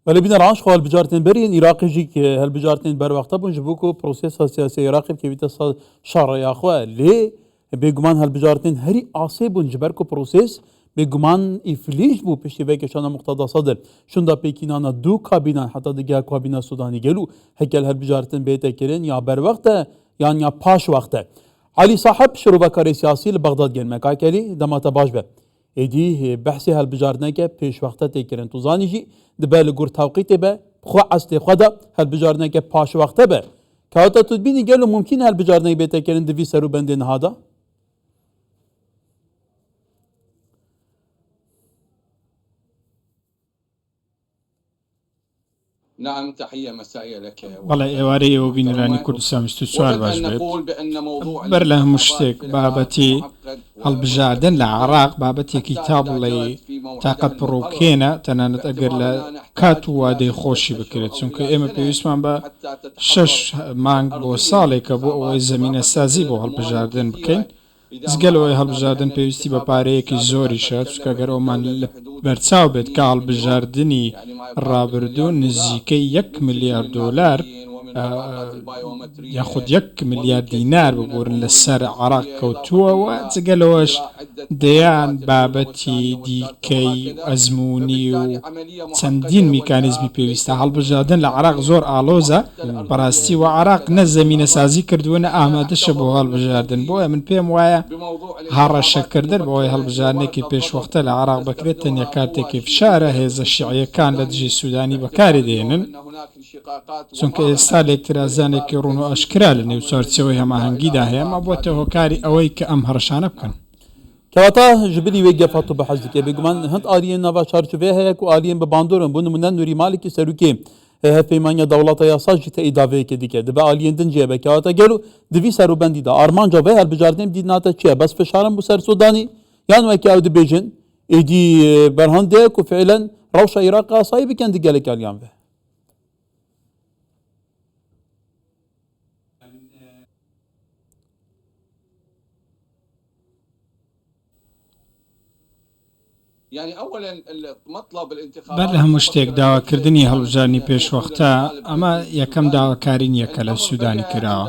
ولی بین رانش خوال بجارتن برین عراقی جی که هل بجارتن بر وقتا بونج بوکو پروسس سیاسی عراقی که بیت شر یا خو لی بگمان هل بجارتن هری آسه بونج بر کو پروسس بگمان افلیج بو پشتی به کشان مقتدا صدر شوندا پیکینانا دو کابینا حتی دیگه کابینا سودانی گلو هکل هل بجارتن بیت کرین یا بر وقتا یا پاش وقتا علي صاحب شروع بکاری سیاسی لبغداد گن مکاکلی دمات باش به ایدی بحثی هل بجارتن که پیش وقتا تکرین تو زانی جی دبال جور توقيت به خو عست خدا هل بجارنا که پاش وقته به که حتی تدبینی گلو ممکن هل بجارنا بیت کرن دوی سرو بندین هذا نعم تحية مسائية لك. والله إيواري وبينراني كردستان مستو سؤال باش بيت برله مشتك بابتي هالبجاردن لعراق بابتي كتاب اللي تاقت بروكينا تنانت أقر كاتو وادي خوشي بكرت سنك إما بيسمان با شش مانگ بو سالي كبو او زمين سازي بو هالبجاردن بكين زگەلەوەی هەڵبژاردن پێویستی بە پارەیەکی زۆری شە چکە گەر ئەومان لە بەرچاو بێت کە هەڵبژاردنی ڕابردوو نزیکەی 1 ملیار دۆلار یاخود 1 ملیار دینار ببورن لەسەر عراق کەوتووەوە جگەلەوەش دەیان بابەتی دیکەی ئەزمموی و چەندین میکانیزمی پێویستە هەڵبژاردن لە عراق زۆر ئالۆزە بەڕاستی و عراق نە زەمینە سازی کردوونە ئامادەشە بۆ هەڵبژاردن بۆیە من پێم وایە هەڕەشەکردن بۆی هەڵبژاردنێکی پێشوەختە لە عراق بکرێت تەنیا کارتێکی فشارە هێزە شیعیەکان لە دژی سوودانی بەکاری دێنن چونکە ئێستا لە اعترازانێکی ڕوون و ئەشکرا لە نێو چوارچەوەی هەماهەنگیدا هەیە ئەمە بۆتە هۆکاری ئەوەی کە ئەم هەڕەشانە بکەن كواتا جبلي ويجا فاتو بحزك بيجمان هند آليين نوا شارچوه هيك وآليين بباندورن بون من نوري مالكي سروكي هفيمانيا دولتا ياساج جتا إدافه كديك دبا آليين دنجيه بكواتا جلو دبي سرو بندي دا أرمان جوه هل بجاردين دي ناتا چيه بس فشارن بو سر سوداني يعني وكي أود بيجن إدي برهندك وفعلا روش عراق صايب كان دقالك آليان به يعني اولا مطلب الانتخابات بەر لە هەموو شتێک داواکردنی هەڵبژاردنی پێشوەختە ئەمە یەکەم داواکاری نییە کە لە سوودانی کراوە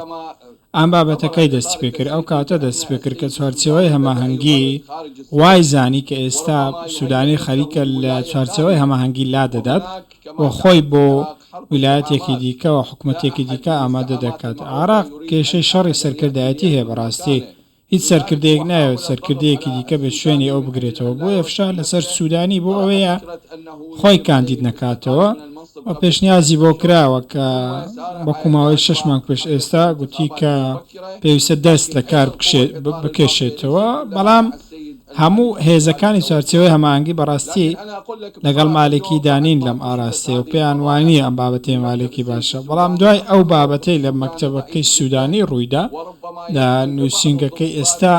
ئەم بابەتەکەی دەستی پێکرد ئەو کاتە دەست پێکرد کە چوارچەوەی هەماهەنگی وای زانی کە ئێستا سوودانی خەریکە لە چوارچەوەی هەماهەنگی لا دەدات و خۆی بۆ ویلایەتێکی دیکە و حکوومەتێکی دیکە ئامادە دەکات عراق کێشەی شەڕی سەرکردایەتی هەیە بەڕاستی هیچ سەرکردەیەک نایەوێت سەرکردەیەکی دیکە بێت شوێنی ئەو بگرێتەوە بۆیە فشار لەسەر سوودانی بۆ ئەوەیە خۆی کاندید نەکاتەوە و پێشنیازی بۆ کراوە کە بەکو ماوەی 6 مانگ پێش ئێستا گوتی کە پێویستە دەست لە کار بکێشێتەوە بەڵام هەموو هێزەکانی چوارچەوەی هەماهەنگی بەڕاستی لەگەڵ مالێکی دانین لەم ئاراستەیە و پێیان وانییە ئەم بابەتەی مالێکی باشە بەڵام دوای ئەو بابەتەی لە مەکتەبەکەی سوودانی ڕوویدا لە نووسینگەکەی ئێستا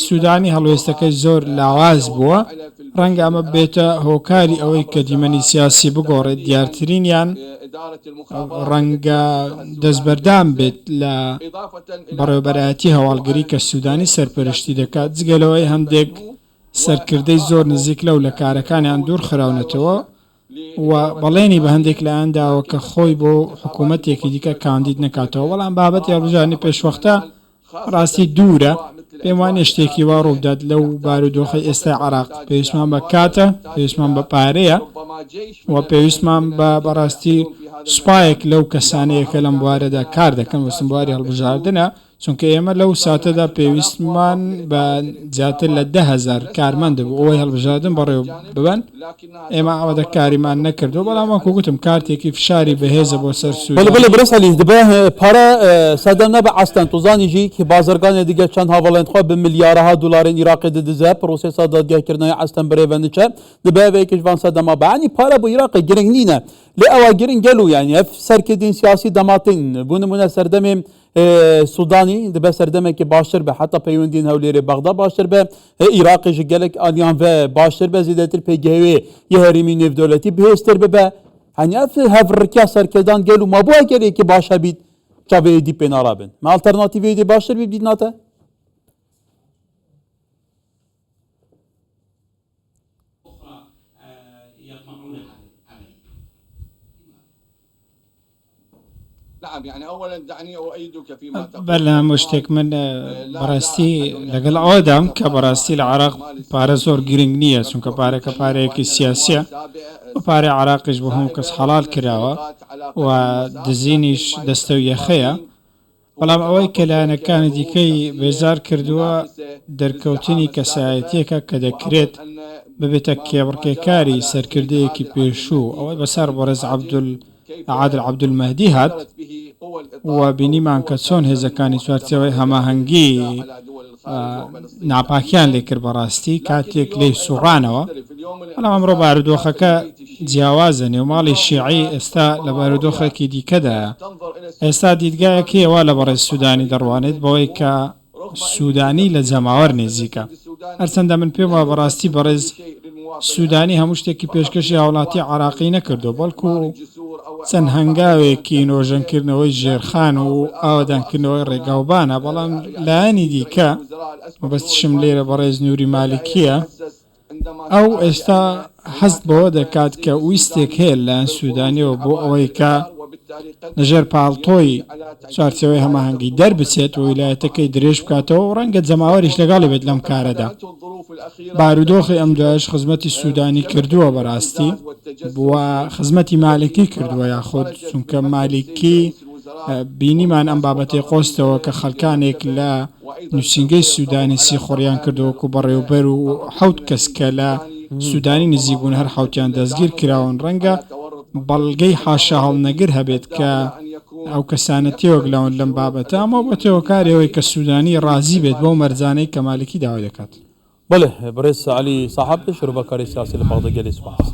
سوودانی هەڵوێستەکەی زۆر لاواز بووە ڕەنگە ئەمە بێتە هۆکاری ئەوەی کە دیمەنی سیاسی بگۆڕێت دیارترینیان ڕەنگە دەستبەردام بێت لە بەڕێوەبەرایەتی هەواڵگەری کە سوودانی سەرپەرشتی دەکات جگەلەوەی هەندێک سەرکردەی زۆر نزیک لەو لە کارەکانیان دوور خراونەتەوە و بەڵێنی بە هەندێک لایەن داوە کە خۆی بۆ حکوومەتێکی دیکە کاندید نکاتەوە بەڵام بابەتی هەڵبژاردنی پێشوەختە ڕاستی دوورە پێم وانێ شتێکی وا ڕوودات لەو بارودۆخی ئێستا عراق پێویستمان بە کاتە پێویستمان بە پارەیە و پێویستمان بە بەڕاستی سوپایەک لەو کەسانەیە کە لەم بوارەدا کار دەکەن وەسم بواری هەڵبژاردنە چونکە ئێمە لەو ساتەدا پێویستمان بە زیاتر لە 10,000 کارمەندە بوو ئەوەی هەڵبژاردن بەڕێوە ببەن ئێمە ئەوەدە کاریمان نەکردو بەڵام وەکو گوتم کارتێکی فشاری بەهێزە بۆ سەر سوود بله برسالی دبه para سەدەم نەبە ئەستەن توزانیژی کی بازرگانی دیگە چەند هاوڵێنخوا بە میلیارەها دلارین عێراقی دەدزە پرۆسێسا دادگاکردنەوەی ئەستەن برێڤەندچە دبه وەیەکیش وان سەدەما بەعنی para بۆ عێراقی گرنگ نینە لێ ئەوە گرنگ گەلو یعنی ئەف سەرکردین سیاسی دەماتین بۆ نمونە سەردەمێ سودانی دبه سەردەمێکی باشتر بە حتا پەیوەندین هەولێرێ بەغدا باشتر بە عێراقیش gelek aliyan ve باشتر بە زیدەتر پێگەوێ یە هەرێمی نێودەوڵەتی بەهێزتر ببە هەنی ئەف هەڤڕکیا سەرکردان گەل و مەبووە گەلێکی باشە بیت çavê dî pê narabin me alternatîvê dê baştir bî dînate نعم يعني أولا دعني أؤيدك فيما تقول. بەلا هەموو شتێک من بەڕاستی لەگەڵ ئەوەدام کە بەڕاستی لە عراق پارە زۆر گرنگ نییە، چونکە پارێکە پارەیەکی سیاسیە و پارەی عراقیش بۆ هەموو کەس حەڵال کراوە و دزینیش دەستە و یەخەیە. بەڵام ئەوەی کە لایەنەکانی دیکەی بێزار کردووە دەرکەوتنی کەسایەتیەکە کە دەکرێت ببێتە کێبڕکێکاری سەرکردەیەکی پێشوو. ئەوەی بەسەر بەڕێز عادل عەبدولمەهدی هات و بینیمان کە چۆن هێزەکانی چوارچێوەی هەماهەنگی ناپاکیان لێکرد بەڕاستی کاتێک لێی سوڕانەوە. بەڵام ئەمڕۆ بارودۆخەکە جیاوازە نێوماڵی شیعی ئێستا لە بارودۆخێکی دیکەدایە. ئێستا دیدگایەکیەوە لە بەڕێز سوودانی دەڕوانێت بەوەی کە سوودانی لە جەماوەر نێزیکە. هەرچەندە من پێم وایە بەڕاستی بەڕێز سوودانی هەموو شتێکی پێشکەشی هاوڵاتی عراقی نەکردو، بەڵکو چەند هەنگاوێکی نۆژەنکردنەوەی ژێرخان و ئاوادانکردنەوەی ڕێگاوبانە. بەڵام لایەنی دیکە مەبەستیشم لێرە بەڕێز نووری مالیکیە، ئەو ئێستا حەست بەوە دەکات کە ویستێک هەیە لایەن سوودانیەوە بۆ ئەوەی کە لەژێر پاڵتۆی چوارچێوەی هەماهەنگی دەربچێت و ویلایەتەکەی درێژ بکاتەوە و ڕەنگە جەماوەریش لەگەڵی بێت لەم کارەدا. بارودۆخی ئەم دوایش خزمەتی سوودانی کردووە بەڕاستی بووە خزمەتی مالیکی کردووە، یاخۆت چونکە مالیکی بینیمان ئەم بابەتی قۆستەوە کە خەڵکانێک لە نووسینگەی سوودانی سیخۆڕیان کردووەکو بەڕێوبەر و 7 کەس کە لە سوودانی نزیبوون هەر حوتیان دەستگیر کراون. ڕەنگە بەڵگەی حاشا هەڵنەگر هەبێت کە ئەو کەسانە تێوەگلاون لەم بابەتە، ئەمە بە تێوەکارەوەی کە سوودانی ڕازی بێت بۆ مەرجانەی کە مالکی داوای دەکات. بله برێز علی صاحب شروع بە کاری سیاسی لە بەغدە گەلی سوپاس.